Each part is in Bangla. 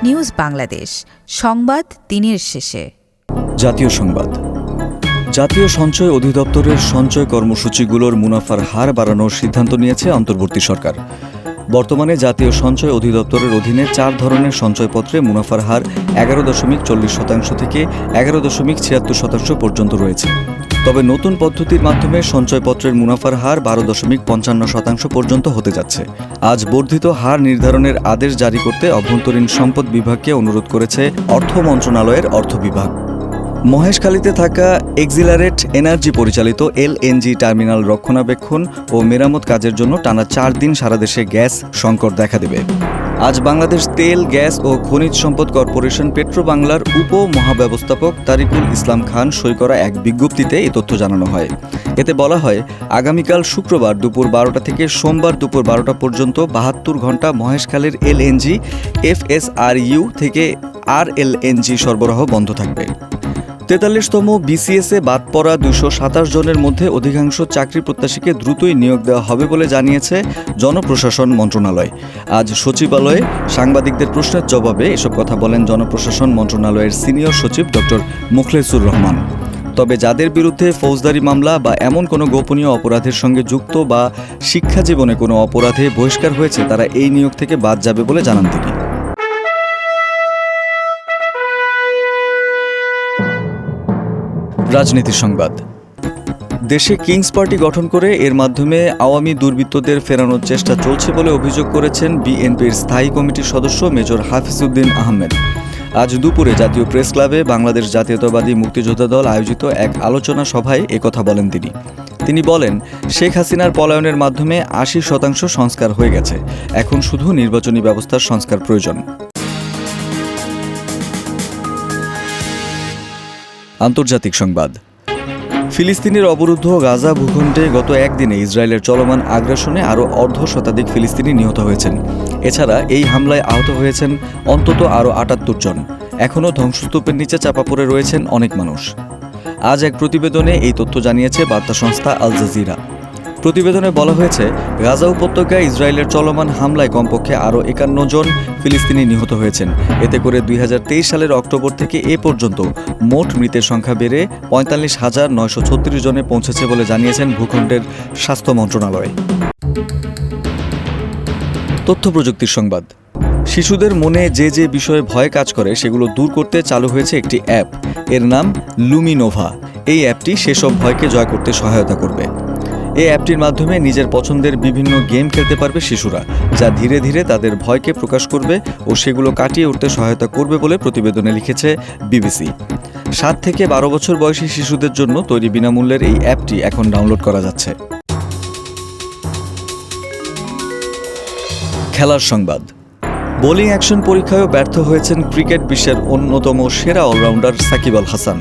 নিউজ বাংলাদেশ সংবাদ দিনের শেষে। জাতীয় সংবাদ। জাতীয় সঞ্চয় অধিদপ্তরের সঞ্চয় কর্মসূচিগুলোর মুনাফার হার বাড়ানোর সিদ্ধান্ত নিয়েছে অন্তর্বর্তী সরকার। বর্তমানে জাতীয় সঞ্চয় অধিদপ্তরের অধীনে 4 ধরনের সঞ্চয়পত্রে মুনাফার হার 11.40% থেকে 11.76% পর্যন্ত রয়েছে। তবে নতুন পদ্ধতির মাধ্যমে সঞ্চয়পত্রের মুনাফার হার 12.55% পর্যন্ত হতে যাচ্ছে। আজ বর্ধিত হার নির্ধারণের আদেশ জারি করতে অভ্যন্তরীণ সম্পদ বিভাগকে অনুরোধ করেছে অর্থ মন্ত্রণালয়ের অর্থ বিভাগ। মহেশখালীতে থাকা এক্সিলারেট এনার্জি পরিচালিত এলএনজি টার্মিনাল রক্ষণাবেক্ষণ ও মেরামত কাজের জন্য টানা 4 দিন সারা দেশে গ্যাস সংকট দেখা দেবে। আজ বাংলাদেশ তেল, গ্যাস ও খনিজ সম্পদ কর্পোরেশন পেট্রোবাংলার উপমহাব্যবস্থাপক তারিকুল ইসলাম খান সই করা এক বিজ্ঞপ্তিতে এই তথ্য জানানো হয়। এতে বলা হয়, আগামীকাল শুক্রবার দুপুর 12টা থেকে সোমবার দুপুর 12টা পর্যন্ত 72 ঘণ্টা মহেশখালীর এলএনজি, এফএসআরইউ থেকে আরএলএনজি সরবরাহ বন্ধ থাকবে। 43তম বিসিএসে বাদ পড়া 227 জনের মধ্যে অধিকাংশ চাকরি প্রত্যাশীকে দ্রুতই নিয়োগ দেওয়া হবে বলে জানিয়েছে জনপ্রশাসন মন্ত্রণালয়। আজ সচিবালয়ে সাংবাদিকদের প্রশ্নের জবাবে এসব কথা বলেন জনপ্রশাসন মন্ত্রণালয়ের সিনিয়র সচিব ডক্টর মুখলেসুর রহমান। তবে যাদের বিরুদ্ধে ফৌজদারি মামলা বা এমন কোনো গোপনীয় অপরাধের সঙ্গে যুক্ত বা শিক্ষা জীবনে কোনো অপরাধে বহিষ্কার হয়েছে তারা এই নিয়োগ থেকে বাদ যাবে বলে জানান তিনি। রাজনীতি সংবাদ। দেশে কিংস পার্টি গঠন করে এর মাধ্যমে আওয়ামী দুর্বৃত্তদের ফেরানোর চেষ্টা চলছে বলে অভিযোগ করেছেন বিএনপির স্থায়ী কমিটির সদস্য মেজর হাফিজউদ্দিন আহমেদ। আজ দুপুরে জাতীয় প্রেস ক্লাবে বাংলাদেশ জাতীয়তাবাদী মুক্তিযোদ্ধা দল আয়োজিত এক আলোচনা সভায় একথা বলেন তিনি বলেন, শেখ হাসিনার পলায়নের মাধ্যমে 80% সংস্কার হয়ে গেছে, এখন শুধু নির্বাচনী ব্যবস্থার সংস্কার প্রয়োজন। আন্তর্জাতিক সংবাদ। ফিলিস্তিনের অবরুদ্ধ গাজা ভূখণ্ডে গত একদিনে ইসরায়েলের চলমান আগ্রাসনে আরও অর্ধশতাধিক ফিলিস্তিনি নিহত হয়েছেন। এছাড়া এই হামলায় আহত হয়েছেন অন্তত আরও 78 জন। এখনও ধ্বংসস্তূপের নিচে চাপা পড়ে রয়েছেন অনেক মানুষ। আজ এক প্রতিবেদনে এই তথ্য জানিয়েছে বার্তা সংস্থা আল জাজিরা। প্রতিবেদনে বলা হয়েছে, গাজা উপত্যকায় ইসরায়েলের চলমান হামলায় কমপক্ষে আরও 51 জন ফিলিস্তিনি নিহত হয়েছেন। এতে করে 2023 সালের অক্টোবর থেকে এ পর্যন্ত মোট মৃতের সংখ্যা বেড়ে 45,936 জনে পৌঁছেছে বলে জানিয়েছেন ভূখণ্ডের স্বাস্থ্য মন্ত্রণালয়। তথ্য প্রযুক্তির সংবাদ। শিশুদের মনে যে বিষয়ে ভয় কাজ করে সেগুলো দূর করতে চালু হয়েছে একটি অ্যাপ। এর নাম লুমিনোভা। এই অ্যাপটি সেসব ভয়কে জয় করতে সহায়তা করবে। এই অ্যাপটির মাধ্যমে নিজের পছন্দের বিভিন্ন গেম খেলতে পারবে শিশুরা, যা ধীরে ধীরে তাদের ভয়কে প্রকাশ করবে ও সেগুলো কাটিয়ে উঠতে সহায়তা করবে বলে প্রতিবেদনে লিখেছে বিবিসি। 7 থেকে 12 বছর বয়সী শিশুদের জন্য তৈরি বিনামূল্যের এই অ্যাপটি এখন ডাউনলোড করা যাচ্ছে। খেলার সংবাদ। বোলিং অ্যাকশন পরীক্ষায়ও ব্যর্থ হয়েছেন ক্রিকেট বিশ্বের অন্যতম সেরা অলরাউন্ডার সাকিব আল হাসান।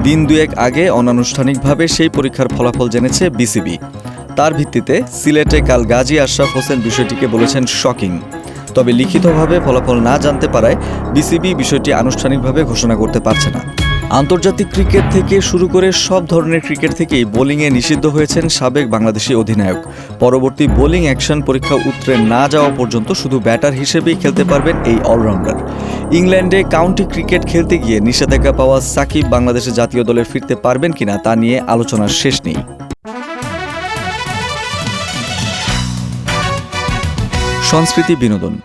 দিন দুয়েক আগে অনানুষ্ঠানিকভাবে সেই পরীক্ষার ফলাফল জেনেছে বিসিবি। তার ভিত্তিতে সিলেটে কাল গাজী আশরাফ হোসেন বিষয়টিকে বলেছেন শকিং। তবে লিখিতভাবে ফলাফল না জানতে পারায় বিসিবি বিষয়টি আনুষ্ঠানিকভাবে ঘোষণা করতে পারছে না। আন্তর্জাতিক ক্রিকেট থেকে শুরু করে সব ধরনের ক্রিকেট থেকেই বোলিংয়ে নিষিদ্ধ হয়েছেন সাবেক বাংলাদেশি অধিনায়ক। পরবর্তী বোলিং অ্যাকশন পরীক্ষা উতরে না যাওয়া পর্যন্ত শুধু ব্যাটার হিসেবেই খেলতে পারবেন এই অলরাউন্ডার। ইংল্যান্ডে কাউন্টি ক্রিকেট খেলতে গিয়ে নিষেধাজ্ঞা পাওয়া সাকিব বাংলাদেশের জাতীয় দলে ফিরতে পারবেন কিনা তা নিয়ে আলোচনার শেষ নেই। সংস্কৃতি বিনোদন।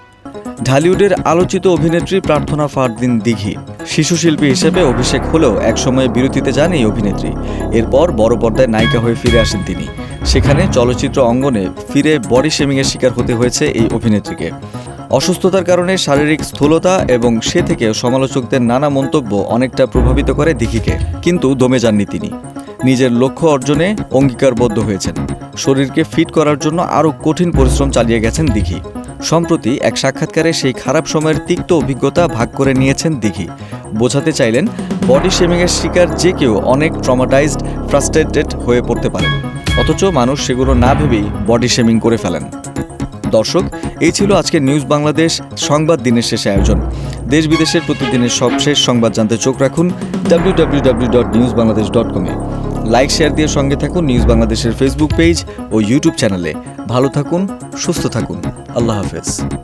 ঢালিউডের আলোচিত অভিনেত্রী প্রার্থনা ফারদিন দিঘি শিশু শিল্পী হিসেবে অভিষেক হলেও একসময় বিরতিতে যান এই অভিনেত্রী। এরপর বড় পর্দায় নায়িকা হয়ে ফিরে আসেন তিনি। সেখানে চলচ্চিত্র অঙ্গনে ফিরে বডি শেমিংয়ের শিকার হতে হয়েছে এই অভিনেত্রীকে। অসুস্থতার কারণে শারীরিক স্থূলতা এবং সে থেকে সমালোচকদের নানা মন্তব্য অনেকটা প্রভাবিত করে দিঘিকে, কিন্তু দমে যাননি তিনি। নিজের লক্ষ্য অর্জনে অঙ্গীকারবদ্ধ হয়েছেন। শরীরকে ফিট করার জন্য আরও কঠিন পরিশ্রম চালিয়ে গেছেন দিঘি। সম্প্রতি এক সাক্ষাৎকারে সেই খারাপ সময়ের তিক্ত অভিজ্ঞতা ভাগ করে নিয়েছেন দিঘি। বোঝাতে চাইলেন, বডি শেমিংয়ের শিকার যে কেউ অনেক ট্রমাটাইজড, ফ্রাস্ট্রেটেড হয়ে পড়তে পারেন, অথচ মানুষ সেগুলো না ভেবেই বডি শেমিং করে ফেলেন। দর্শক, এই ছিল আজকের নিউজ বাংলাদেশ সংবাদ দিনের শেষে আয়োজন। দেশ বিদেশের প্রতিদিনের সবশেষ সংবাদ জানতে চোখ রাখুন www.newsbangladesh.com এ। লাইক শেয়ার দিয়ে সঙ্গে থাকুন নিউজ বাংলাদেশের ফেসবুক পেজ ও ইউটিউব চ্যানেলে। ভালো থাকুন, সুস্থ থাকুন। আল্লাহ হাফেজ।